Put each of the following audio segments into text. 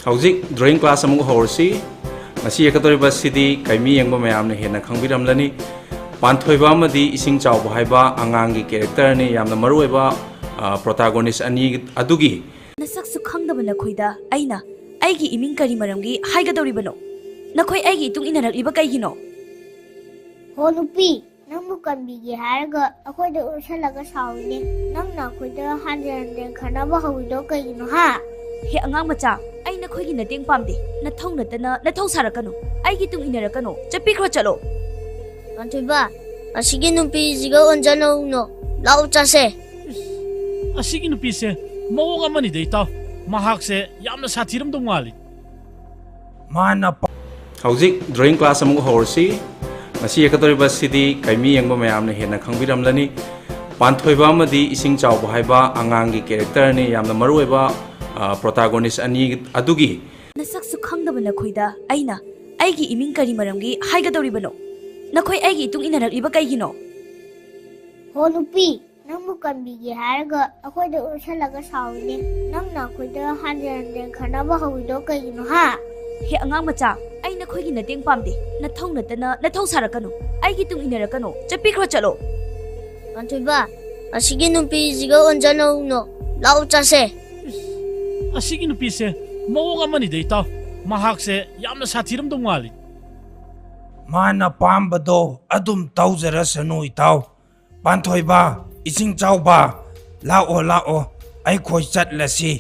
ꯍꯧꯖꯤꯛ drawing class ꯑꯃꯨꯛ ꯍꯧꯔꯁꯤ ꯉꯁꯤ ꯌꯦꯛꯀꯗꯧꯔꯤꯕꯁꯤꯗꯤ ꯀꯩꯃꯤ ꯌꯦꯡꯕ ꯃꯌꯥꯝꯅ ꯍꯦꯟꯅ ꯈꯪꯕꯤꯔꯝꯂꯅꯤ ꯄꯥꯟꯊꯣꯏꯕ ꯑꯃꯗꯤ ꯏꯁꯤꯡ ꯆꯥꯎꯕ ꯍꯥꯏꯕ ꯑꯉꯥꯡꯒꯤ ꯀꯦꯔꯦꯛꯇꯔꯅꯤ ꯌꯥꯝꯅ ꯃꯔꯨꯑꯣꯏꯕ ꯄ꯭ꯔꯣꯇꯥꯒꯣꯅꯤꯁ ꯑꯅꯤ ꯑꯗꯨꯒꯤ ꯅꯁꯛꯁꯨ ꯈꯪꯗꯕ ꯅꯈꯣꯏꯗ ꯑꯩꯅ ꯑꯩꯒꯤ ꯏꯃꯤꯡ ꯀꯔꯤ ꯃꯔꯝꯒꯤ ꯍꯥꯏꯒꯗꯧꯔꯤꯕꯅꯣ ꯅꯈꯣꯏ ꯑꯩꯒꯤ ꯏꯇꯨꯡ ꯏꯟꯅꯔꯛꯂꯤꯕ ꯀꯩꯒꯤꯅꯣ ꯍꯣ ꯅꯨꯄꯤ ꯅꯪꯕꯨ ꯀꯟꯕꯤꯒꯦ ꯍꯥꯏꯔꯒ ꯑꯩꯈꯣꯏꯗ ꯎꯠꯁꯜꯂꯒ ꯁꯥꯎꯏꯅꯦ ꯅꯪꯅ ꯑꯩꯈꯣꯏꯗ ꯍꯟꯖꯤꯟ ꯍꯟꯖꯤꯟ ꯈꯟꯅꯕ ꯍꯧꯋꯤꯗꯣ ꯀꯩꯒꯤꯅꯣ ꯍꯥ ꯍꯦ ꯑꯉꯥꯡ ꯃꯆꯥ ꯑꯩ ꯅꯈꯣꯏꯒꯤ ꯃꯇꯦꯡ ꯄꯥꯝꯗꯦ ꯅꯊꯧ ꯅꯠꯇꯅ ꯅꯊꯧ ꯁꯥꯔꯛꯀꯅꯨ ꯑꯩꯒꯤ ꯇꯨꯡ ꯏꯟꯅꯔꯛꯀꯅꯨ ꯆꯠꯄꯤꯈ꯭ꯔꯣ ꯆꯠꯂꯣ ꯄꯥꯟꯊꯣꯏꯕ ꯑꯁꯤꯒꯤ ꯅꯨꯄꯤꯁꯤꯒ ꯑꯣꯟꯖꯅꯧꯅꯣ ꯂꯥꯛꯎ ꯆꯠꯁꯦ ꯑꯁꯤꯒꯤ ꯅꯨꯄꯤꯁꯦ ꯃꯑꯣꯡ ꯑꯃꯅꯤꯗ ꯏꯇꯥꯎ ꯃꯍꯥꯛꯁꯦ ꯌꯥꯝꯅ ꯁꯥꯊꯤꯔꯝꯗꯧ ꯃꯥꯜꯂꯤ ꯃꯥꯅ ꯍꯧꯖꯤꯛ ꯗ꯭ꯔꯣꯌꯤꯡ ꯀ꯭ꯂꯥꯁ ꯑꯃꯨꯛ ꯍꯧꯔꯁꯤ ꯉꯁꯤ ꯌꯦꯛꯀꯗꯧꯔꯤꯕꯁꯤꯗꯤ ꯀꯩꯃꯤ ꯌꯦꯡꯕ ꯃꯌꯥꯝꯅ ꯍꯦꯟꯅ ꯈꯪꯕꯤꯔꯝꯂꯅꯤ ꯄꯥꯟꯊꯣꯏꯕ ꯑꯃꯗꯤ ꯏꯁꯤꯡ ꯆꯥꯎꯕ ꯍꯥꯏꯕ ꯑꯉꯥꯡꯒꯤ ꯀꯦꯔꯦꯛꯇꯔꯅꯤ ꯌꯥꯝꯅ ꯃꯔꯨꯑꯣꯏꯕ ꯄ꯭ꯔꯣꯇꯥꯒꯣꯅꯤꯁ ꯑꯅꯤ ꯑꯗꯨꯒꯤ ꯅꯁꯛꯁꯨ ꯈꯪꯗꯕ ꯅꯈꯣꯏꯗ ꯑꯩꯅ ꯑꯩꯒꯤ ꯏꯃꯤꯡ ꯀꯔꯤ ꯃꯔꯝꯒꯤ ꯍꯥꯏꯒꯗꯧꯔꯤꯕꯅꯣ ꯅꯈꯣꯏ ꯑꯩꯒꯤ ꯏꯇꯨꯡ ꯏꯟꯅꯔꯛꯂꯤꯕ ꯀꯩꯒꯤꯅꯣ ꯍꯣ ꯅꯨꯄꯤ ꯅꯪꯕꯨ ꯀꯟꯕꯤꯒꯦ ꯍꯥꯏꯔꯒ ꯑꯩꯈꯣꯏꯗ ꯎꯠꯁꯜꯂꯒ ꯁꯥꯎꯏꯅꯦ ꯅꯪꯅ ꯑꯩꯈꯣꯏꯗ ꯍꯟꯖꯤꯟ ꯍꯟꯖꯤन ꯈꯟꯅꯕ ꯍꯧꯋꯤꯗꯣ ꯀꯩꯒꯤꯅꯣ ꯍꯥ ꯍꯦ ꯑꯉꯥꯡ ꯃꯆꯥ ꯑꯩ ꯅꯈꯣꯏꯒꯤ ꯃꯇꯦꯡ ꯄꯥꯝꯗꯦ ꯅꯊꯧ ꯅꯠꯇꯅ ꯅꯊꯧ ꯁꯥꯔꯛꯀꯅꯨ ꯑꯩꯒꯤ ꯇꯨꯡ ꯏꯟꯅꯔꯛꯀꯅꯨ ꯆꯠꯄꯤꯈ꯭ꯔꯣ ꯆꯠꯂꯣ ꯄꯥꯟꯊꯣꯏꯕ ꯑꯁꯤꯒꯤ ꯅꯨꯄꯤꯁꯤꯒ ꯑꯣꯟꯖꯅꯧꯅꯣ ꯂꯥꯛꯎ ꯆꯠꯁꯦ ꯑꯁꯤꯒꯤ ꯅꯨꯄꯤꯁꯦ ꯃꯑꯣꯡ ꯑꯃꯅꯤꯗ ꯏꯇꯥꯎ ꯃꯍꯥꯛꯁꯦ ꯌꯥꯝꯅ ꯁꯥꯊꯤꯔꯝꯗꯧ ꯃꯥꯜꯂꯤ ꯃꯥꯅ ꯄꯥꯝꯕꯗꯣ ꯑꯗꯨꯝ ꯇꯧꯖꯔꯁꯅꯨ ꯏꯇꯥꯎ ꯄꯥꯟꯊꯣꯏꯕ ꯏꯁꯤꯡ ꯆꯥꯎꯕ ꯂꯥꯛꯑꯣ ꯑꯩꯈꯣꯏ ꯆꯠꯂꯁꯤ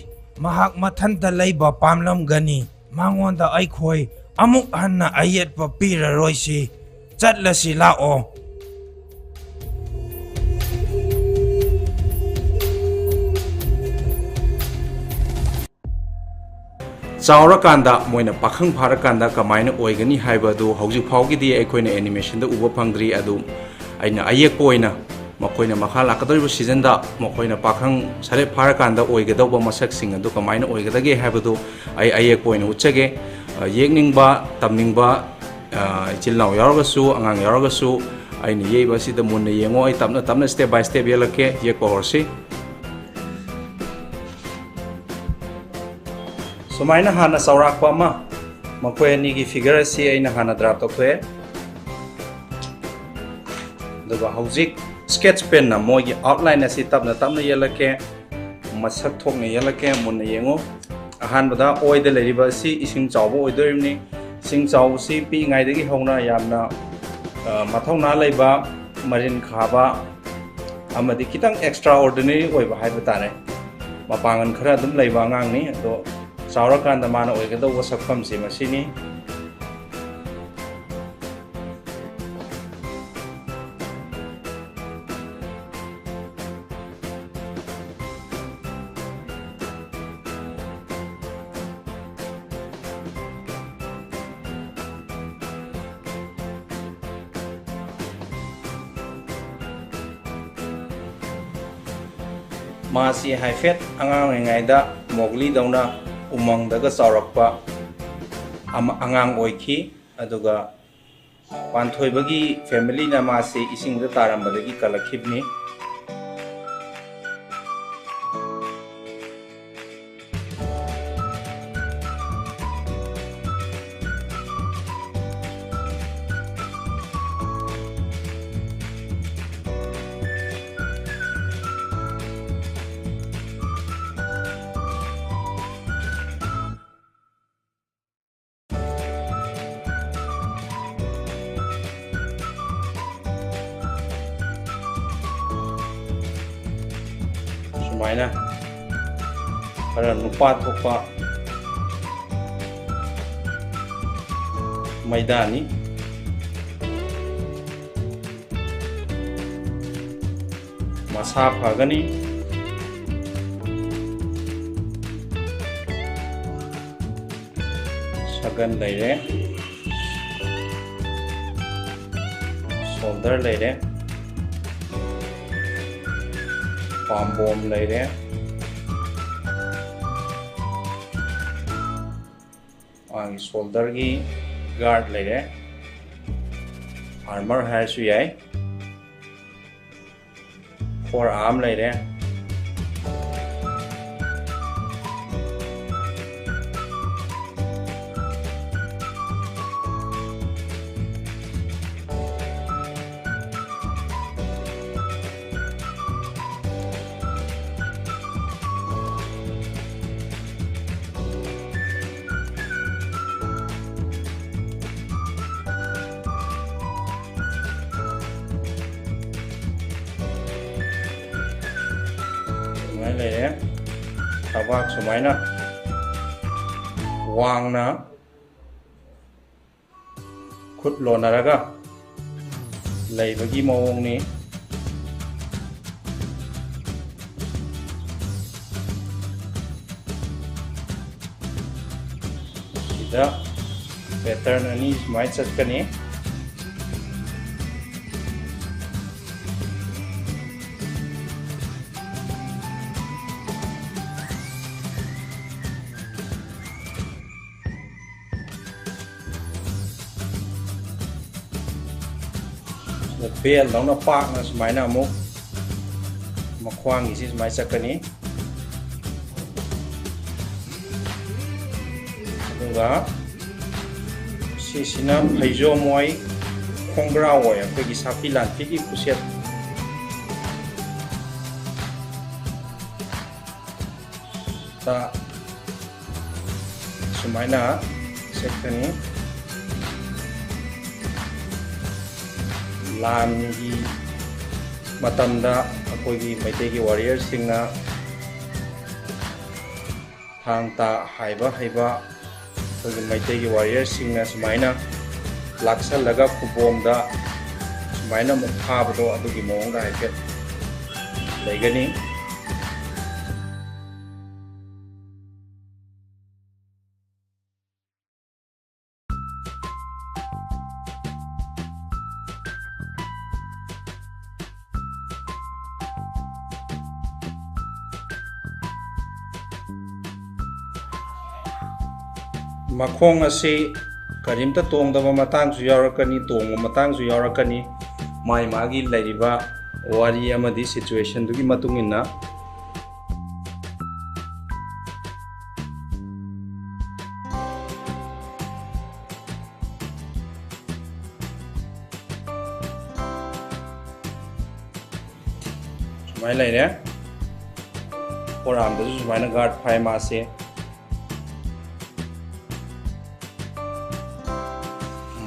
ꯃꯍꯥꯛ ꯃꯊꯟꯇ ꯂꯩꯕ ꯄꯥꯝꯂꯝꯒꯅꯤ ꯃꯉꯣꯟꯗ ꯑꯩꯈꯣꯏ ꯑꯃꯨꯛ ꯍꯟꯅ ꯑꯌꯦꯠꯄ ꯄꯤꯔꯔꯣꯏꯁꯤ ꯆꯠꯂꯁꯤ ꯂꯥꯛꯑꯣ ꯆꯥꯎꯔꯀꯥꯟꯗ ꯃꯣꯏꯅ ꯄꯥꯈꯪ ꯐꯥꯔꯀꯥꯟꯗ ꯀꯃꯥꯏꯅ ꯑꯣꯏꯒꯅꯤ ꯍꯥꯏꯕꯗꯨ ꯍꯧꯖꯤꯛ ꯐꯥꯎꯒꯤꯗꯤ ꯑꯩꯈꯣꯏꯅ ꯑꯦꯅꯤꯃꯦꯁꯟꯗ ꯎꯕ ꯐꯪꯗ꯭ꯔꯤ ꯑꯗꯨ ꯑꯩꯅ ꯑꯌꯦꯛꯄ ꯑꯣꯏꯅ ꯃꯈꯣꯏꯅ ꯃꯈꯥ ꯂꯥꯛꯀꯗꯧꯔꯤꯕ ꯁꯤꯖꯟꯗ ꯃꯈꯣꯏꯅ ꯄꯥꯈꯪ ꯁꯔꯦꯞ ꯐꯥꯔꯀꯥꯟꯗ ꯑꯣꯏꯒꯗꯧꯕ ꯃꯁꯛꯁꯤꯡ ꯑꯗꯨ ꯀꯃꯥꯏꯅ ꯑꯣꯏꯒꯗꯒꯦ ꯍꯥꯏꯕꯗꯨ ꯑꯩ ꯑꯌꯦꯛꯄ ꯑꯣꯏꯅ ꯎꯠꯆꯒꯦ ꯌꯦꯛꯅꯤꯡꯕ ꯇꯝꯅꯤꯡꯕ ꯏꯆꯤꯜ ꯏꯅꯥꯎ ꯌꯥꯎꯔꯒꯁꯨ ꯑꯉꯥꯡ ꯌꯥꯎꯔꯒꯁꯨ ꯑꯩꯅ ꯌꯦꯛꯏꯕ ꯑꯁꯤꯗ ꯃꯨꯟꯅ ꯌꯦꯡꯉꯣ ꯑꯩ ꯇꯞꯅ ꯇꯞꯅ ꯁ꯭ꯇꯦꯞ ꯕꯥꯏ ꯁ꯭ꯇꯦꯞ ꯌꯦꯛꯂꯛꯀꯦ ꯌꯦꯛꯄ ꯍꯧꯔꯁꯤ ꯁꯨꯃꯥꯏꯅ ꯍꯥꯟꯅ ꯆꯥꯎꯔꯥꯛꯄ ꯑꯃ ꯃꯈꯣꯏ ꯑꯅꯤꯒꯤ ꯐꯤꯒꯔ ꯑꯁꯤ ꯑꯩꯅ ꯍꯥꯟꯅ ꯗ꯭ꯔꯥꯐ ꯇꯧꯊꯣꯛꯑꯦ ꯑꯗꯨꯒ ꯍꯧꯖꯤꯛ ꯁ꯭ꯀꯦꯠꯆ ꯄꯦꯟꯅ ꯃꯣꯏꯒꯤ ꯑꯥꯎꯠꯂꯥꯏꯟ ꯑꯁꯤ ꯇꯞꯅ ꯇꯞꯅ ꯌꯦꯛꯂꯛꯀꯦ ꯃꯁꯛ ꯊꯣꯛꯅ ꯌꯦꯛꯂꯛꯀꯦ ꯃꯨꯟꯅ ꯌꯦꯡꯉꯨ ꯑꯍꯥꯟꯕꯗ ꯑꯣꯏꯗ ꯂꯩꯔꯤꯕ ꯑꯁꯤ ꯏꯁꯤꯡ ꯆꯥꯎꯕ ꯑꯣꯏꯗꯣꯔꯤꯕꯅꯤ ꯏꯁꯤꯡ ꯆꯥꯎꯕꯁꯤ ꯄꯤꯛꯏꯉꯩꯗꯒꯤ ꯍꯧꯅ ꯌꯥꯝꯅ ꯃꯊꯧꯅꯥ ꯂꯩꯕ ꯃꯔꯤꯟ ꯈꯥꯕ ꯑꯃꯗꯤ ꯈꯤꯇꯪ ꯑꯦꯛꯁꯇ꯭ꯔꯥ ꯑꯣꯔꯗꯤꯅꯔꯤ ꯑꯣꯏꯕ ꯍꯥꯏꯕ ꯇꯥꯔꯦ ꯃꯄꯥꯡꯒꯜ ꯈꯔ ꯑꯗꯨꯝ ꯂꯩꯕ ꯑꯉꯥꯡꯅꯤ ꯑꯗꯣ ꯆꯥꯎꯔꯀꯥꯟꯗ ꯃꯥꯅ ꯑꯣꯏꯒꯗꯧꯕ ꯁꯛꯐꯝꯁꯤ ꯃꯁꯤꯅꯤ ꯃꯥꯁꯤ ꯍꯥꯏꯐꯦꯠ ꯑꯉꯥꯡ ꯑꯣꯏꯔꯤꯉꯩꯗ ꯃꯣꯒꯂꯤꯗꯧꯅ ꯎꯃꯪꯗꯒ ꯆꯥꯎꯔꯛꯄ ꯑꯉꯥꯡ ꯑꯣꯏꯈꯤ ꯑꯗꯨꯒ ꯄꯥꯟꯊꯣꯏꯕꯒꯤ ꯐꯦꯃꯤꯂꯤꯅ ꯃꯥꯁꯤ ꯏꯁꯤꯡꯗ ꯇꯥꯔꯝꯕꯗꯒꯤ ꯀꯜꯂꯛꯈꯤꯕꯅꯤ ꯁꯨꯃꯥꯏꯅ ꯈꯔ ꯅꯨꯄꯥ ꯊꯣꯛꯄ ꯃꯩꯗꯥꯅꯤ ꯃꯁꯥ ꯐꯒꯅꯤ ꯁꯒꯟ ꯂꯩꯔꯦ ꯁꯣꯜꯗꯔ ꯂꯩꯔꯦ ꯄꯥꯝꯕꯣꯝ ꯂꯩꯔꯦ ꯃꯥꯒꯤ ꯁꯣꯜꯗꯔꯒꯤ ꯒꯥꯔꯗ ꯂꯩꯔꯦ ꯑꯥꯔꯃꯔ ꯍꯥꯏꯔꯁꯨ ꯌꯥꯏ ꯐꯣꯔ ꯑꯥꯔꯝ ꯂꯩꯔꯦ ꯊꯕꯥꯛ ꯁꯨꯃꯥꯏꯅ ꯋꯥꯡꯅ ꯈꯨꯠ ꯂꯣꯟꯅꯔꯒ ꯂꯩꯕꯒꯤ ꯃꯑꯣꯡꯅꯤ ꯁꯤꯗ ꯄꯦꯇꯔꯟ ꯑꯅꯤ ꯁꯨꯃꯥꯏꯅ ꯆꯠꯀꯅꯤ ꯕꯦꯜ ꯗꯧꯅ ꯄꯥꯛꯅ ꯁꯨꯃꯥꯏꯅ ꯑꯃꯨꯛ ꯃꯈ꯭ꯋꯥꯡꯒꯤꯁꯤ ꯁꯨꯃꯥꯏꯅ ꯆꯠꯀꯅꯤ ꯑꯗꯨꯒ ꯁꯤꯁꯤꯅ ꯐꯩꯖꯣꯝ ꯑꯣꯏ ꯈꯣꯡꯒ꯭ꯔꯥꯎ ꯑꯣꯏ ꯑꯩꯈꯣꯏꯒꯤ ꯁꯥꯐꯤ ꯂꯥꯟꯐꯤꯒꯤ ꯈꯨꯁꯦꯠ ꯇ ꯁꯨꯃꯥꯏꯅ ꯁꯦꯠꯀꯅꯤ ꯂꯥꯟꯒꯤ ꯃꯇꯝꯗ ꯑꯩꯈꯣꯏꯒꯤ ꯃꯩꯇꯩꯒꯤ ꯋꯥꯔꯤꯌꯔꯁꯤꯡꯅ ꯊꯥꯡ ꯇꯥ ꯍꯥꯏꯕ ꯍꯩꯕ ꯑꯩꯈꯣꯏꯒꯤ ꯃꯩꯇꯩꯒꯤ ꯋꯥꯔꯤꯌꯔꯁꯤꯡꯅ ꯁꯨꯃꯥꯏꯅ ꯂꯥꯛꯁꯜꯂꯒ ꯈꯨꯕꯣꯝꯗ ꯁꯨꯃꯥꯏꯅ ꯑꯃꯨꯛ ꯐꯥꯕꯗꯣ ꯑꯗꯨꯒꯤ ꯃꯑꯣꯡꯗ ꯍꯥꯏꯐꯦꯠ ꯂꯩꯒꯅꯤ ꯃꯈꯣꯡ ꯑꯁꯤ ꯀꯔꯤꯝꯇ ꯇꯣꯡꯗꯕ ꯃꯇꯥꯡꯁꯨ ꯌꯥꯎꯔꯛꯀꯅꯤ ꯇꯣꯡꯕ ꯃꯇꯥꯡꯁꯨ ꯌꯥꯎꯔꯛꯀꯅꯤ ꯃꯥꯒꯤ ꯃꯥꯒꯤ ꯂꯩꯔꯤꯕ ꯋꯥꯔꯤ ꯑꯃꯗꯤ ꯁꯤꯆꯨꯋꯦꯁꯟꯗꯨꯒꯤ ꯃꯇꯨꯡ ꯏꯟꯅ ꯁꯨꯃꯥꯏꯅ ꯂꯩꯔꯦ ꯐꯣꯔꯥꯝꯗꯁꯨ ꯁꯨꯃꯥꯏꯅ ꯒꯥꯔꯗ ꯐꯥꯏ ꯃꯥꯁꯦ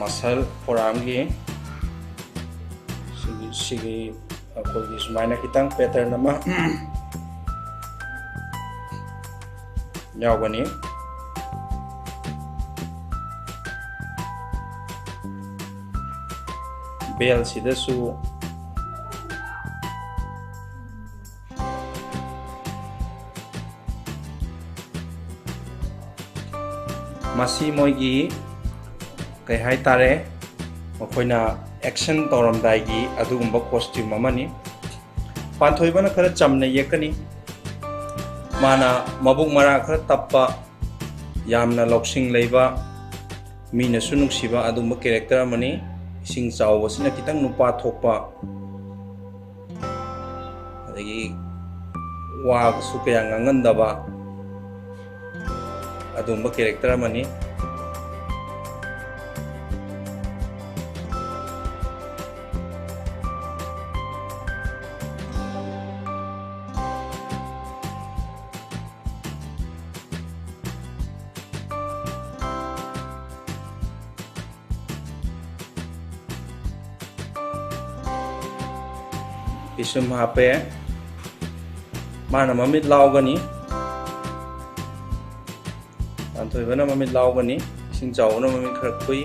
ꯃꯁꯜ ꯐꯣꯔꯥꯝꯒꯤ ꯁꯤꯒꯤ ꯑꯩꯈꯣꯏꯒꯤ ꯁꯨꯃꯥꯏꯅ ꯈꯤꯇꯪ ꯄꯦꯇꯔꯟ ꯑꯃ ꯌꯥꯎꯒꯅꯤ ꯕꯦꯜꯁꯤꯗꯁꯨ ꯃꯁꯤ ꯃꯣꯏꯒꯤ ꯀꯩ ꯍꯥꯏꯇꯥꯔꯦ ꯃꯈꯣꯏꯅ ꯑꯦꯛꯁꯟ ꯇꯧꯔꯝꯗꯥꯏꯒꯤ ꯑꯗꯨꯒꯨꯝꯕ ꯀꯣꯁꯇ꯭ꯌꯨꯝ ꯑꯃꯅꯤ ꯄꯥꯟꯊꯣꯏꯕꯅ ꯈꯔ ꯆꯝꯅ ꯌꯦꯛꯀꯅꯤ ꯃꯥꯅ ꯃꯕꯨꯛ ꯃꯔꯥ ꯈꯔ ꯇꯞꯄ ꯌꯥꯝꯅ ꯂꯧꯁꯤꯡ ꯂꯩꯕ ꯃꯤꯅꯁꯨ ꯅꯨꯡꯁꯤꯕ ꯑꯗꯨꯒꯨꯝꯕ ꯀꯦꯔꯦꯛꯇꯔ ꯑꯃꯅꯤ ꯏꯁꯤꯡ ꯆꯥꯎꯕꯁꯤꯅ ꯈꯤꯇꯪ ꯅꯨꯄꯥ ꯊꯣꯛꯄ ꯑꯗꯒꯤ ꯋꯥꯒꯁꯨ ꯀꯌꯥ ꯉꯥꯡꯒꯟꯗꯕ ꯑꯗꯨꯒꯨꯝꯕ ꯀꯦꯔꯦꯛꯇꯔ ꯑꯃꯅꯤ ꯄꯤꯁꯨꯝ ꯍꯥꯞꯄꯦ ꯃꯥꯅ ꯃꯃꯤꯠ ꯂꯥꯎꯒꯅꯤ ꯄꯥꯟꯊꯣꯏꯕꯅ ꯃꯃꯤꯠ ꯂꯥꯎꯒꯅꯤ ꯏꯁꯤꯡ ꯆꯥꯎꯕꯅ ꯃꯃꯤꯠ ꯈꯔ ꯈꯨꯏ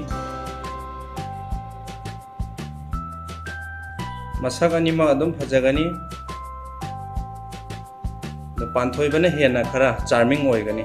ꯃꯁꯛ ꯑꯅꯤꯃꯛ ꯑꯗꯨꯝ ꯐꯖꯒꯅꯤ ꯑꯗꯣ ꯄꯥꯟꯊꯣꯏꯕꯅ ꯍꯦꯟꯅ ꯈꯔ ꯆꯥꯔꯃꯤꯡ ꯑꯣꯏꯒꯅꯤ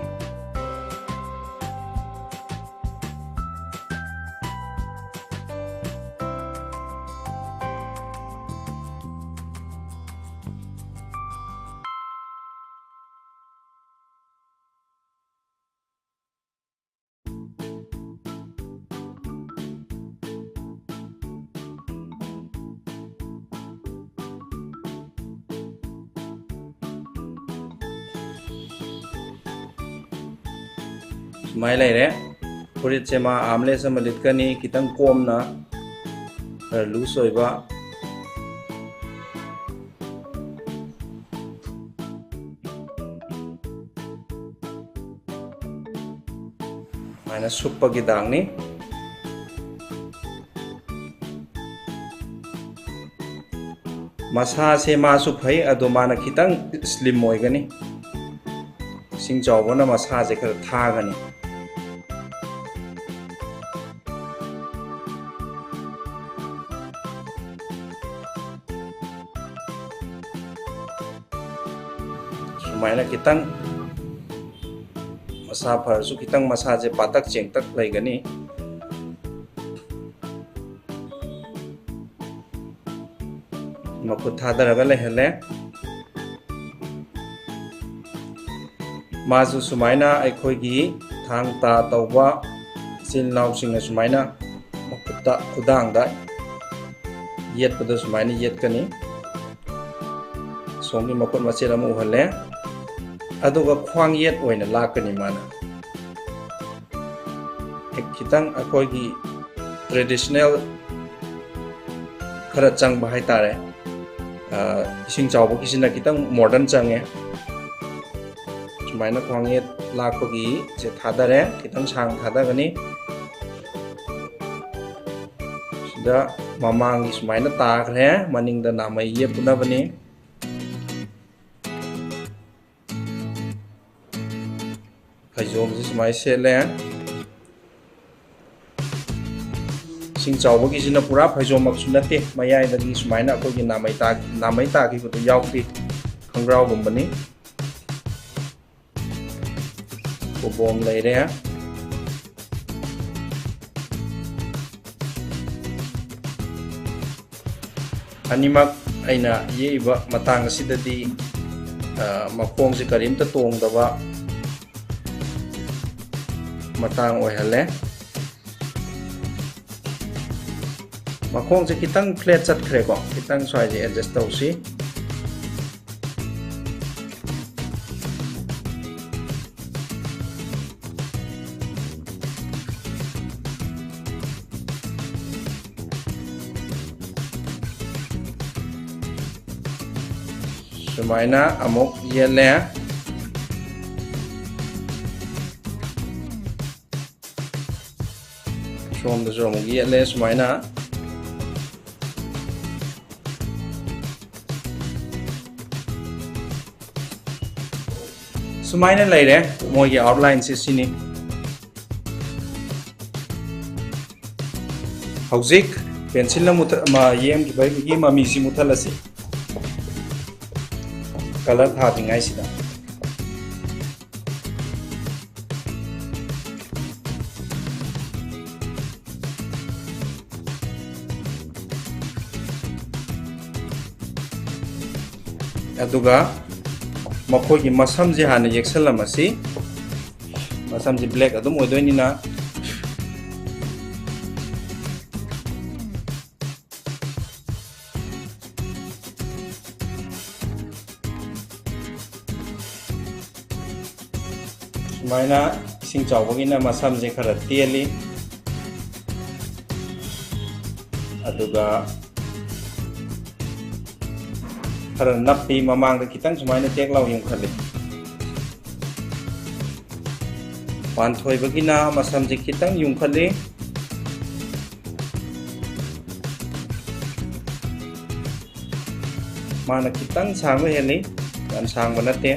ꯁꯨꯃꯥꯏꯅ ꯂꯩꯔꯦ ꯐꯨꯔꯤꯠꯁꯦ ꯃꯥ ꯑꯥꯝꯂꯦꯁ ꯑꯃ ꯂꯤꯠꯀꯅꯤ ꯈꯤꯇꯪ ꯀꯣꯝꯅ ꯈꯔ ꯂꯨꯁ ꯑꯣꯏꯕ ꯁꯨꯃꯥꯏꯅ ꯁꯨꯞꯄꯒꯤ ꯗꯥꯡꯅꯤ ꯃꯁꯥꯁꯦ ꯃꯥꯁꯨ ꯐꯩ ꯑꯗꯣ ꯃꯥꯅ ꯈꯤꯇꯪ ꯁ꯭ꯂꯤꯝ ꯑꯣꯏꯒꯅꯤ ꯏꯁꯤꯡ ꯆꯥꯎꯕꯅ ꯃꯁꯥꯁꯦ ꯈꯔ ꯊꯥꯒꯅꯤ ꯁꯨꯃꯥꯏꯅ ꯈꯤꯇꯪ ꯃꯁꯥ ꯐꯔꯁꯨ ꯈꯤꯇꯪ ꯃꯁꯥꯁꯦ ꯄꯥꯇꯛ ꯆꯦꯡꯇꯛ ꯂꯩꯒꯅꯤ ꯃꯈꯨꯠ ꯊꯥꯗꯔꯒ ꯂꯩꯍꯜꯂꯦ ꯃꯥꯁꯨ ꯁꯨꯃꯥꯏꯅ ꯑꯩꯈꯣꯏꯒꯤ ꯊꯥꯡ ꯇꯥ ꯇꯧꯕ ꯏꯆꯤꯜ ꯏꯅꯥꯎꯁꯤꯡꯅ ꯁꯨꯃꯥꯏꯅ ꯃꯈꯨꯠꯇ ꯈꯨꯗꯥꯡꯗ ꯌꯦꯠꯄꯗ ꯁꯨꯃꯥꯏꯅ ꯌꯦꯠꯀꯅꯤ ꯁꯣꯝꯒꯤ ꯃꯈꯨꯠ ꯃꯆꯦꯠ ꯑꯃ ꯎꯍꯜꯂꯦ ꯑꯗꯨꯒ ꯈ꯭ꯋꯥꯡ ꯌꯦꯠ ꯑꯣꯏꯅ ꯂꯥꯛꯀꯅꯤ ꯃꯥꯅ ꯈꯤꯇꯪ ꯑꯩꯈꯣꯏꯒꯤ ꯇ꯭ꯔꯦꯗꯤꯁꯅꯦꯜ ꯈꯔ ꯆꯪꯕ ꯍꯥꯏꯇꯥꯔꯦ ꯏꯁꯤꯡ ꯆꯥꯎꯕꯒꯤꯁꯤꯅ ꯈꯤꯇꯪ ꯃꯣꯗꯔꯟ ꯆꯪꯉꯦ ꯁꯨꯃꯥꯏꯅ ꯈ꯭ꯋꯥꯡ ꯌꯦꯠ ꯂꯥꯛꯄꯒꯤ ꯁꯦ ꯊꯥꯗꯔꯦ ꯈꯤꯇꯪ ꯁꯥꯡ ꯊꯥꯗꯒꯅꯤ ꯁꯤꯗ ꯃꯃꯥꯡꯒꯤ ꯁꯨꯃꯥꯏꯅ ꯇꯥꯈ꯭ꯔꯦ ꯃꯅꯤꯡꯗ ꯅꯥꯃꯩ ꯌꯦꯞꯄꯨꯅꯕꯅꯤ ꯐꯩꯖꯣꯝꯁꯤ ꯁꯨꯃꯥꯏꯅ ꯁꯦꯠꯂꯦ ꯏꯁꯤꯡ ꯆꯥꯎꯕꯒꯤꯁꯤꯅ ꯄꯨꯔꯥ ꯐꯩꯖꯣꯝꯃꯛꯁꯨ ꯅꯠꯇꯦ ꯃꯌꯥꯏꯗꯒꯤ ꯁꯨꯃꯥꯏꯅ ꯑꯩꯈꯣꯏꯒꯤ ꯅꯥꯃꯩ ꯇꯥꯈꯤꯕꯗꯨ ꯌꯥꯎꯗꯦ ꯈꯣꯡꯒ꯭ꯔꯥꯎꯒꯨꯝꯕꯅꯤ ꯀꯣꯕꯣꯝ ꯂꯩꯔꯦ ꯑꯅꯤꯃꯛ ꯑꯩꯅ ꯌꯦꯛꯏꯕ ꯃꯇꯥꯡ ꯑꯁꯤꯗꯗꯤ ꯃꯈꯣꯡꯁꯦ ꯀꯔꯤꯝꯇ ꯇꯣꯡꯗꯕ ꯃꯇꯥꯡ ꯑꯣꯏꯍꯜꯂꯦ ꯃꯈꯣꯡꯁꯦ ꯈꯤꯇꯪ ꯐ꯭ꯂꯦꯠ ꯆꯠꯈ꯭ꯔꯦꯀꯣ ꯈꯤꯇꯪ ꯁ꯭ꯋꯥꯏꯁꯦ ꯑꯦꯗꯖꯁ ꯇꯧꯁꯤ ꯁꯨꯃꯥꯏꯅ ꯑꯃꯨꯛ ꯌꯦꯠꯂꯦ ꯁꯣꯝꯗꯁꯨ ꯑꯃꯨꯛ ꯌꯦꯠꯂꯦ ꯁꯨꯃꯥꯏꯅ ꯁꯨꯃꯥꯏꯅ ꯂꯩꯔꯦ ꯃꯣꯏꯒꯤ ꯑꯥꯎꯠꯂꯥꯏꯟꯁꯦ ꯁꯤꯅꯤ ꯍꯧꯖꯤꯛ ꯄꯦꯟꯁꯤꯜꯅ ꯌꯦꯛꯈꯤꯕꯒꯤ ꯃꯃꯤꯁꯤ ꯃꯨꯊꯠꯂꯁꯤ ꯀꯂꯔ ꯊꯥꯗ꯭ꯔꯤꯉꯩꯁꯤꯗ ꯑꯗꯨꯒ ꯃꯈꯣꯏꯒꯤ ꯃꯁꯝꯁꯦ ꯍꯥꯟꯅ ꯌꯦꯛꯁꯜꯂꯝꯃꯁꯤ ꯃꯁꯝꯁꯤ ꯕ꯭ꯂꯦꯛ ꯑꯗꯨꯝ ꯑꯣꯏꯗꯣꯏꯅꯤꯅ ꯁꯨꯃꯥꯏꯅ ꯏꯁꯤꯡ ꯆꯥꯎꯕꯒꯤꯅ ꯃꯁꯝꯁꯦ ꯈꯔ ꯇꯦꯜꯂꯤ ꯑꯗꯨꯒ खर नपी ममांग खितंग सुमाइना टेकलाव युंखली पानथोइबगिना मसमजे खितंग युंखली माना खितंग सांग हेली याम सांग बनते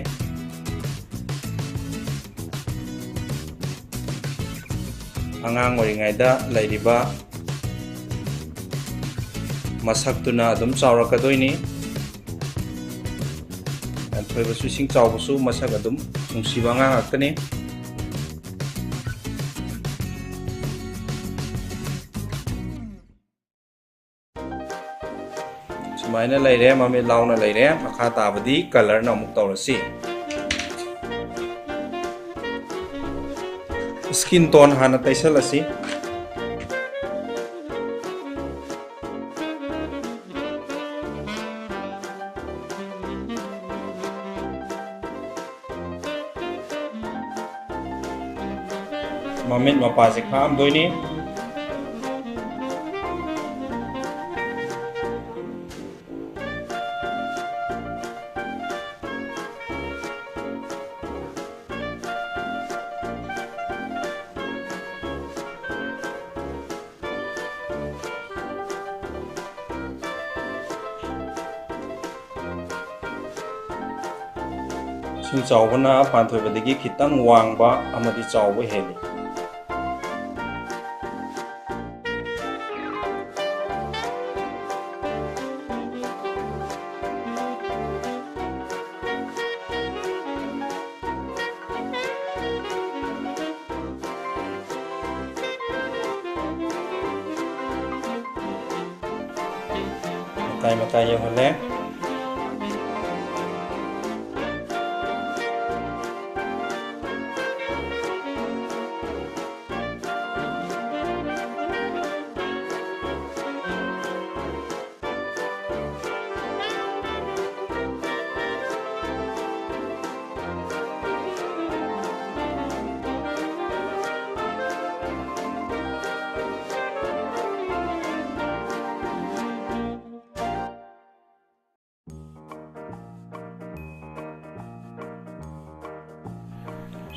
angang oringaida lairiba masakuna adum chawrakadoini anthoibasu sing chawbasu masak adum nungsiba angang aktani sumaina laire mami launa laire makha tabadi color na amuk tawrasi skin tone hana taisal asi mamit mapa se kham doini ꯏꯁꯤꯡ ꯆꯥꯎꯕꯅ ꯄꯥꯟꯊꯣꯏꯕꯗꯒꯤ ꯈꯤꯇꯪ ꯋꯥꯡꯕ ꯑꯃꯗꯤ ꯆꯥꯎꯕ ꯍꯦꯜꯂꯤ꯫ ꯃꯇꯥꯏ ꯌꯧꯍꯜꯂꯦ꯫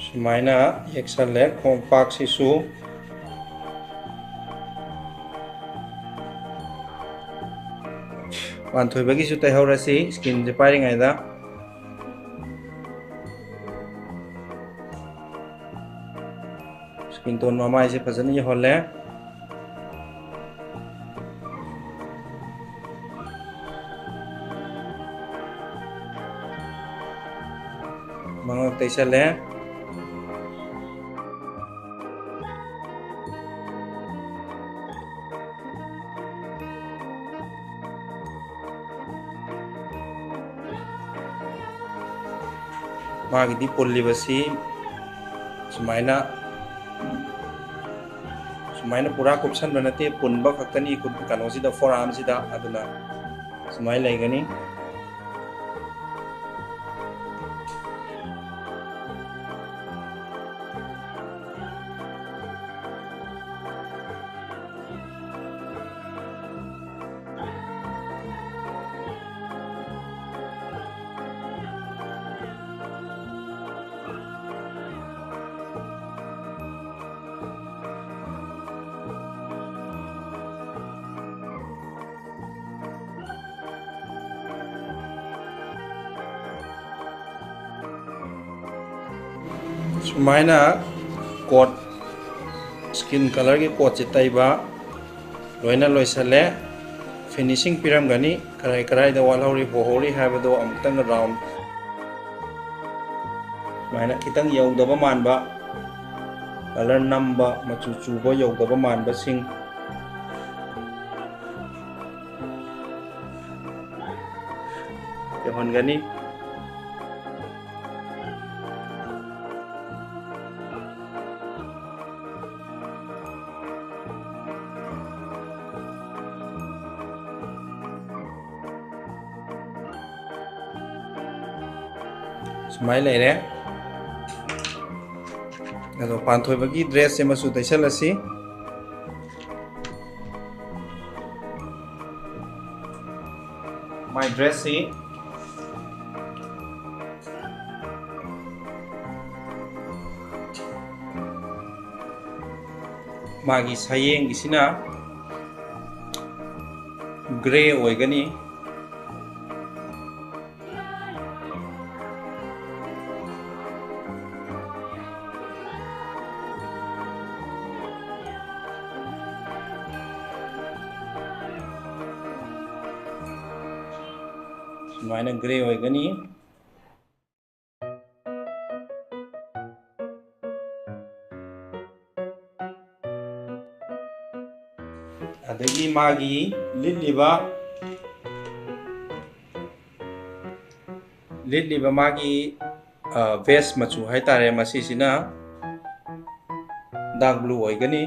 ꯁꯨꯃꯥꯏꯅ ꯌꯦꯛꯁꯜꯂꯦ ꯈꯣꯡꯄꯥꯛꯁꯤꯁꯨ ꯄꯥꯟꯊꯣꯏꯕꯒꯤꯁꯨ ꯇꯩꯍꯧꯔꯁꯤ ꯁ꯭ꯀꯤꯟꯁꯦ ꯄꯥꯏꯔꯤꯉꯩꯗ꯫ Skin tone ꯃꯃꯥꯏꯁꯦ ꯐꯖꯅ ꯌꯧꯍꯜꯂꯦ꯫ ꯃꯉꯛ ꯇꯩꯁꯜꯂꯦ꯫ ꯃꯥꯒꯤꯗꯤ ꯄꯨꯜꯂꯤꯕꯁꯤ ꯁꯨꯃꯥꯏꯅ ꯄꯨꯔꯥ ꯀꯨꯞꯁꯟꯕ ꯅꯠꯇꯦ, ꯄꯨꯟꯕ ꯈꯛꯇꯅꯤ ꯀꯩꯅꯣꯁꯤꯗ ꯐꯣꯔ ꯑꯥꯔꯝꯁꯤꯗ, ꯑꯗꯨꯅ ꯁꯨꯃꯥꯏꯅ ꯂꯩꯒꯅꯤ꯫ ꯁꯨꯃꯥꯏꯅ ꯀꯣꯠ ꯁ꯭ꯀꯤꯟ ꯀꯂꯔꯒꯤ ꯀꯣꯠꯁꯦ ꯇꯩꯕ ꯂꯣꯏꯅ ꯂꯣꯏꯁꯜꯂꯦ꯫ ꯐꯤꯅꯤꯁꯤꯡ ꯄꯤꯔꯝꯒꯅꯤ, ꯀꯔꯥꯏꯗ ꯋꯥꯠꯍꯧꯔꯤ ꯍꯣꯍꯧꯔꯤ ꯍꯥꯏꯕꯗꯣ ꯑꯃꯨꯛꯇꯪ ꯔꯥꯎꯟ ꯁꯨꯃꯥꯏꯅ ꯈꯤꯇꯪ ꯌꯧꯗꯕ ꯃꯥꯟꯕ, ꯀꯂꯔ ꯅꯝꯕ, ꯃꯆꯨ ꯆꯨꯕ ꯌꯧꯗꯕ ꯃꯥꯟꯕꯁꯤꯡ ꯌꯧꯍꯟꯒꯅꯤ꯫ ꯁꯨꯃꯥꯏꯅ ꯂꯩꯔꯦ꯫ ꯑꯗꯣ ꯄꯥꯟꯊꯣꯏꯕꯒꯤ ꯗ꯭ꯔꯦꯁꯁꯦ ꯃꯆꯨ ꯇꯩꯁꯜꯂꯁꯤ꯫ ꯃꯥꯏ ꯗ꯭ꯔꯦꯁꯁꯤ ꯃꯥꯒꯤ ꯁꯌꯦꯡꯒꯤꯁꯤꯅ ꯒ꯭ꯔꯦ ꯑꯣꯏꯒꯅꯤ꯫ ꯁꯨꯃꯥꯏꯅ ꯒ꯭ꯔꯦ ꯑꯣꯏꯒꯅꯤ꯫ ꯑꯗꯒꯤ ꯃꯥꯒꯤ ꯂꯤꯠꯂꯤꯕ ꯃꯥꯒꯤ ꯚꯦꯁ ꯃꯆꯨ ꯍꯥꯏꯇꯥꯔꯦ, ꯃꯁꯤꯁꯤꯅ ꯗꯥꯔꯛ ꯕ꯭ꯂꯨ ꯑꯣꯏꯒꯅꯤ꯫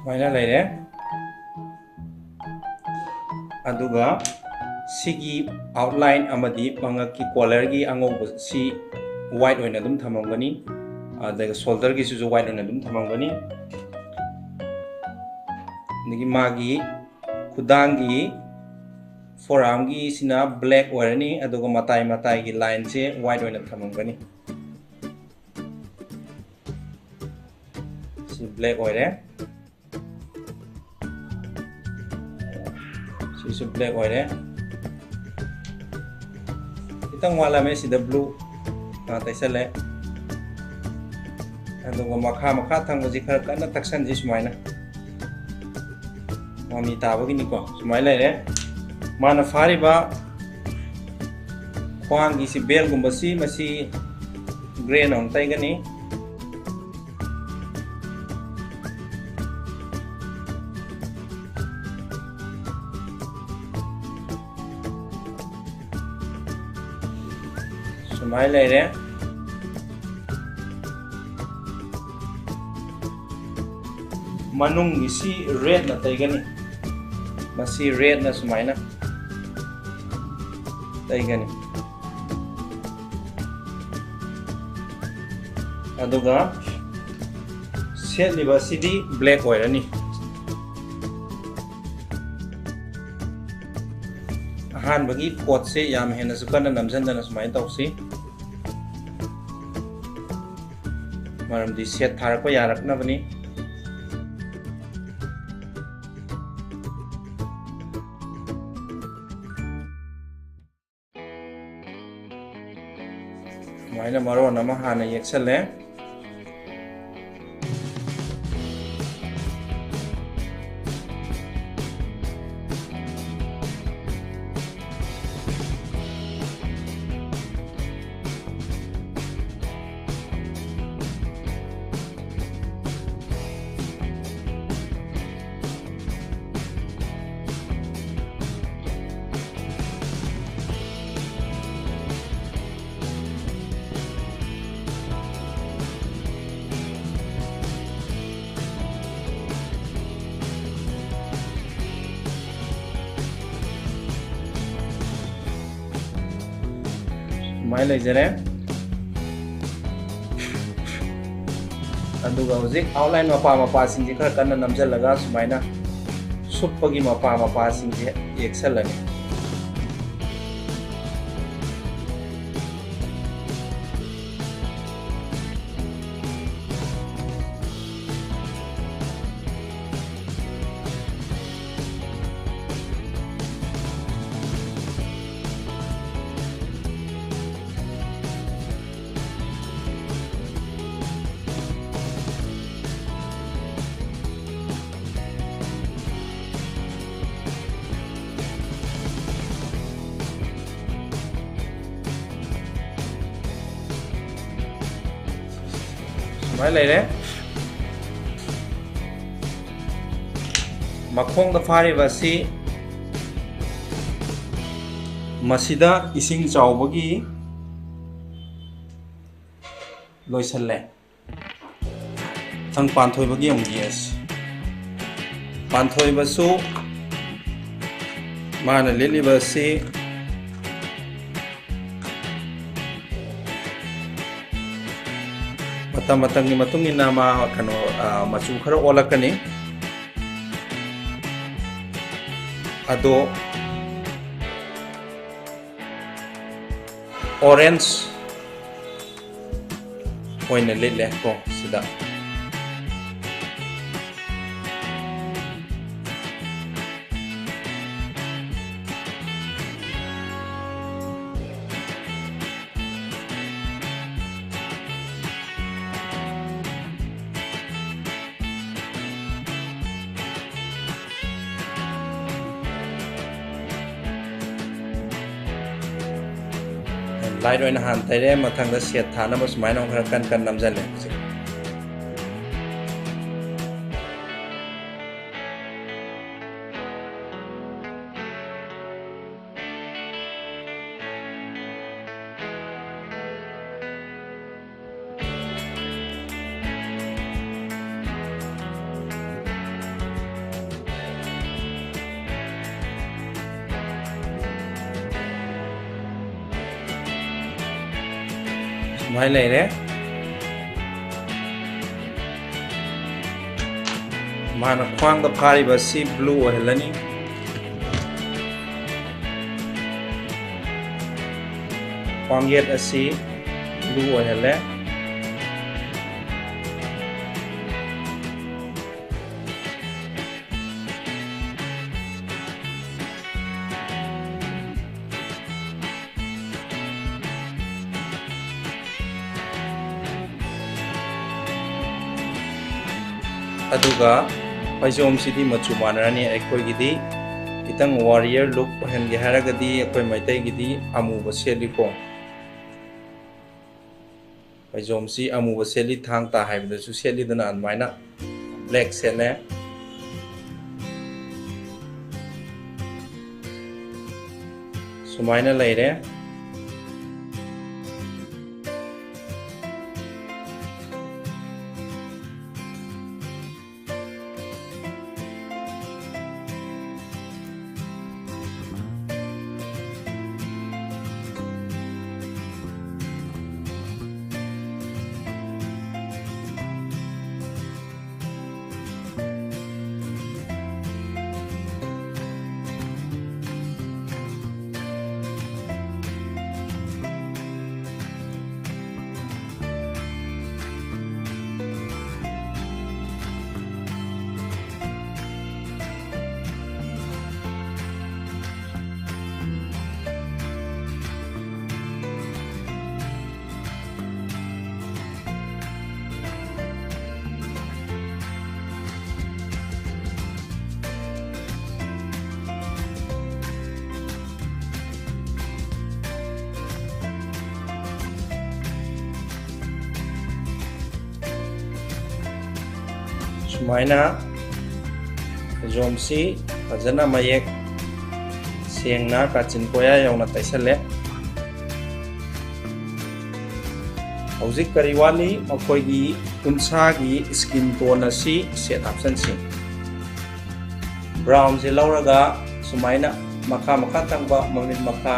ꯁꯨꯃꯥꯏꯅ ꯂꯩꯔꯦ ꯑꯗꯨꯒ ꯁꯤꯒꯤ ꯑꯥꯎꯠꯂꯥꯏꯟ ꯑꯃꯗꯤ ꯃꯉꯛꯀꯤ ꯀꯣꯂꯔꯒꯤ ꯑꯉꯧꯕꯁꯤ ꯋꯥꯏꯠ ꯑꯣꯏꯅ ꯑꯗꯨꯝ ꯊꯝꯃꯝꯒꯅꯤ ꯑꯗꯨꯒ ꯁꯣꯜꯗꯔꯒꯤꯁꯤꯁꯨ ꯋꯥꯏꯠ ꯑꯣꯏꯅ ꯑꯗꯨꯝ ꯊꯝꯃꯝꯒꯅꯤ ꯑꯗꯒꯤ ꯃꯥꯒꯤ ꯈꯨꯗꯥꯡꯒꯤ ꯐꯣꯔꯥꯝꯒꯤꯁꯤꯅ ꯕ꯭ꯂꯦꯛ ꯑꯣꯏꯔꯅꯤ ꯑꯗꯨꯒ ꯃꯇꯥꯏ ꯃꯇꯥꯏꯒꯤ ꯂꯥꯏꯟꯁꯦ ꯋꯥꯏꯠ ꯑꯣꯏꯅ ꯊꯝꯃꯝꯒꯅꯤ ꯁꯤ ꯕ꯭ꯂꯦꯛ ꯑꯣꯏꯔꯦ ꯁꯤꯁꯨ ꯕ꯭ꯂꯦꯛ ꯑꯣꯏꯔꯦ खितंग वालमे सिदा ब्लू तैसले अदुगा मखा थंगजी खर कन्ना तक्सनजी सुमाइना ममी ताबगिनिको सुमाइ लेरे माना फारिबा ख्वांगी सि बेल गुंबसी मसी ग्रे नों तैगनी सुमाइ लेरे मनुंग इसी रेड न तैगनी मसी रेड न सुमाइना तैगनी अदुगा सेटलिबा सिदी ब्लैक ओइरनी अहानबगी कोट से याम हेना सुकन नमजनदना सुमाइ तौसी मरमदी सेट थारक यारकनबनी माइना मरोन अमा हाना येक्सले माइ लेजरे अदुगा हुजिक आउटलाइन मपा मपा सिंजे खर कन्ना नमजलगा सुमाइना सुप्पगी मपा सिंजे एक्सलनी सुमाइ लेरे मखोंग द फारिबसी मसिदा इसिंग चावबगी लोइसल्ले थंग पांथोइबगी अमगियस पांथोइबसु माना लिलिबसी मतंगी मतुंगिना मा कनो मचु खर ओलकनी अदो ऑरेंज ओइने लिले को सिदा लाइट ओइना हान तैरे मथंग द सेट थाना बस माइना खर कन नमजले ꯁꯨꯃꯥꯏ ꯂꯩꯔꯦ ꯃꯥꯅ ꯈ꯭ꯋꯥꯡꯗ ꯐꯥꯔꯤꯕ ꯑꯁꯤ ꯕ꯭ꯂꯨ ꯑꯣꯏꯍꯜꯂꯅꯤ ꯈ꯭ꯋꯥꯡꯌꯦꯠ ꯑꯁꯤ ꯕ꯭ꯂꯨ ꯑꯣꯏꯍꯜꯂꯦ ꯑꯗꯨꯒ ꯐꯩꯖꯣꯝꯁꯤꯗꯤ ꯃꯆꯨ ꯃꯥꯟꯅꯔꯅꯤ ꯑꯩꯈꯣꯏꯒꯤꯗꯤ ꯈꯤꯇꯪ ꯋꯥꯔꯤꯌꯔ ꯂꯨꯛ ꯑꯣꯏꯍꯟꯒꯦ ꯍꯥꯏꯔꯒꯗꯤ ꯑꯩꯈꯣꯏ ꯃꯩꯇꯩꯒꯤꯗꯤ ꯑꯃꯨꯕ ꯁꯦꯠꯂꯤꯀꯣ ꯐꯩꯖꯣꯝꯁꯤ ꯑꯃꯨꯕ ꯁꯦꯠꯂꯤ ꯊꯥꯡ ꯇꯥ ꯍꯥꯏꯕꯗꯁꯨ ꯁꯦꯠꯂꯤꯗꯅ ꯑꯗꯨꯃꯥꯏꯅ ꯕ꯭ꯂꯦꯛ ꯁꯦꯠꯂꯦ ꯁꯨꯃꯥꯏꯅ ꯂꯩꯔꯦ ꯁꯨꯃꯥꯏꯅ ꯐꯩꯖꯣꯝꯁꯤ ꯐꯖꯅ ꯃꯌꯦꯛ ꯁꯦꯡꯅ ꯀꯥꯆꯤꯟ ꯀꯣꯌꯥ ꯌꯧꯅ ꯇꯩꯁꯜꯂꯦ ꯍꯧꯖꯤꯛ ꯀꯔꯤ ꯋꯥꯠꯂꯤ ꯃꯈꯣꯏꯒꯤ ꯎꯟꯁꯥꯒꯤ ꯁ꯭ꯀꯤꯟ ꯇꯣꯟ ꯑꯁꯤ ꯁꯦꯠ ꯍꯥꯞꯆꯟꯁꯤ ꯕ꯭ꯔꯥꯎꯟꯁꯦ ꯂꯧꯔꯒ ꯁꯨꯃꯥꯏꯅ ꯃꯈꯥ ꯃꯈꯥ ꯊꯪꯕ ꯃꯃꯤꯠ ꯃꯈꯥ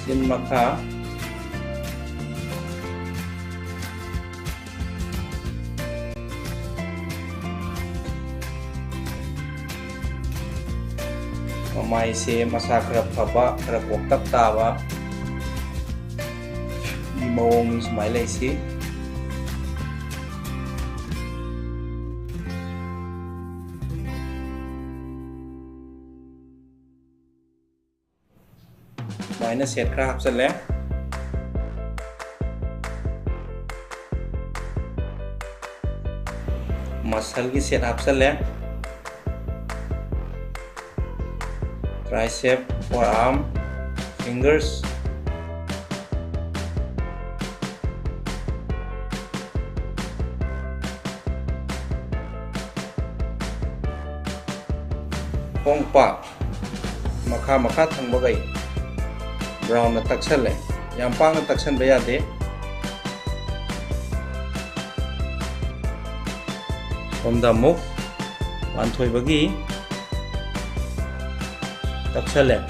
ꯆꯤꯟ ꯃꯈꯥ ꯃꯃꯥꯏꯁꯦ ꯃꯁꯥ ꯈꯔ ꯐꯕ ꯈꯔ ꯀꯣꯛꯇꯛ ꯇꯥꯕ ꯃꯑꯣꯡ ꯁꯨꯃꯥꯏꯅ ꯂꯩꯁꯤ ꯁꯨꯃꯥꯏꯅ ꯁꯦꯠ ꯈꯔ ꯍꯥꯞꯆꯜꯂꯦ ꯃꯁꯜꯒꯤ set ꯍꯥꯞꯆꯜꯂꯦ tricep, forearm, fingers, khongpak, makha makha thangbagai, brown na taksalle, yam pang na taksan bayade, somda muk, panthoi bagi. taksalle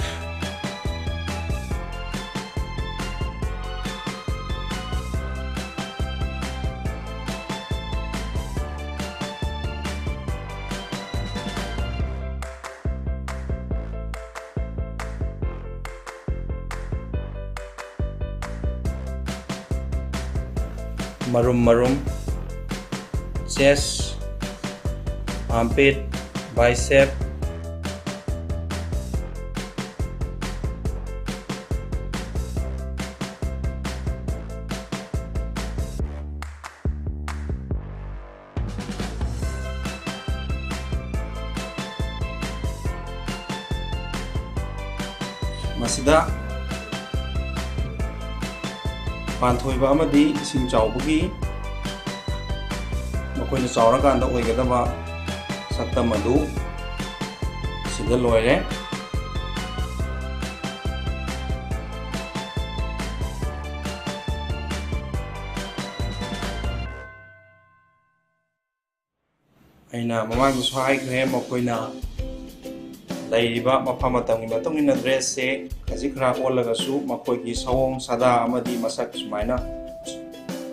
marum chest, armpit, bicep, masida ꯄꯥꯟꯊꯣꯏꯕ ꯑꯃꯗꯤ ꯏꯁꯤꯡ ꯆꯥꯎꯕꯒꯤ ꯃꯈꯣꯏꯅ ꯆꯥꯎꯔꯀꯥꯟꯗ ꯑꯣꯏꯒꯗꯕ ꯁꯛꯇꯝ ꯑꯗꯨ ꯁꯤꯗ ꯂꯣꯏꯔꯦ ꯑꯩꯅ ꯃꯃꯥꯡꯗꯁꯨ ꯍꯥꯏꯈ꯭ꯔꯦ ꯃꯈꯣꯏꯅ ꯂꯩꯔꯤꯕ ꯃꯐꯝ ꯃꯇꯝꯒꯤ ꯃꯇꯨꯡ ꯏꯟꯅ ꯗ꯭ꯔꯦꯁꯁꯦ ꯈꯖꯤꯛ ꯈꯔ ꯑꯣꯜꯂꯒꯁꯨ ꯃꯈꯣꯏꯒꯤ ꯁꯑꯣꯡ ꯁꯥꯗꯥ ꯑꯃꯗꯤ ꯃꯁꯛ ꯁꯨꯃꯥꯏꯅ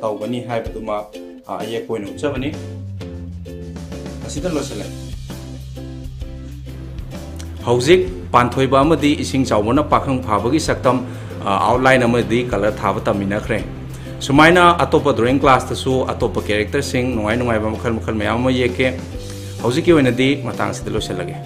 ꯇꯧꯒꯅꯤ ꯍꯥꯏꯕꯗꯨꯃ ꯑꯌꯦꯛꯄ ꯑꯣꯏꯅ ꯎꯠꯆꯕꯅꯤ ꯑꯁꯤꯗ ꯂꯣꯏꯁꯤꯜꯂꯦ ꯍꯧꯖꯤꯛ ꯄꯥꯟꯊꯣꯏꯕ ꯑꯃꯗꯤ ꯏꯁꯤꯡ ꯆꯥꯎꯕꯅ ꯄꯥꯈꯪ ꯐꯥꯕꯒꯤ ꯁꯛꯇꯝ ꯑꯥꯎꯠꯂꯥꯏꯟ ꯑꯃꯗꯤ ꯀꯂꯔ ꯊꯥꯕ ꯇꯝꯃꯤꯟꯅꯈ꯭ꯔꯦ ꯁꯨꯃꯥꯏꯅ ꯑꯇꯣꯞꯄ ꯗ꯭ꯔꯣꯌꯤꯡ ꯀ꯭ꯂꯥꯁꯇꯁꯨ ꯑꯇꯣꯞꯄ ꯀꯦꯔꯦꯛꯇꯔꯁꯤꯡ ꯅꯨꯡꯉꯥꯏꯕ ꯃꯈꯜ ꯃꯌꯥꯝ ꯑꯃ ꯌꯦꯛꯀꯦ ꯍꯧꯖꯤꯛꯀꯤ ꯑꯣꯏꯅꯗꯤ ꯃꯇꯥꯡꯁꯤꯗ ꯂꯣꯏꯁꯤꯜꯂꯒꯦ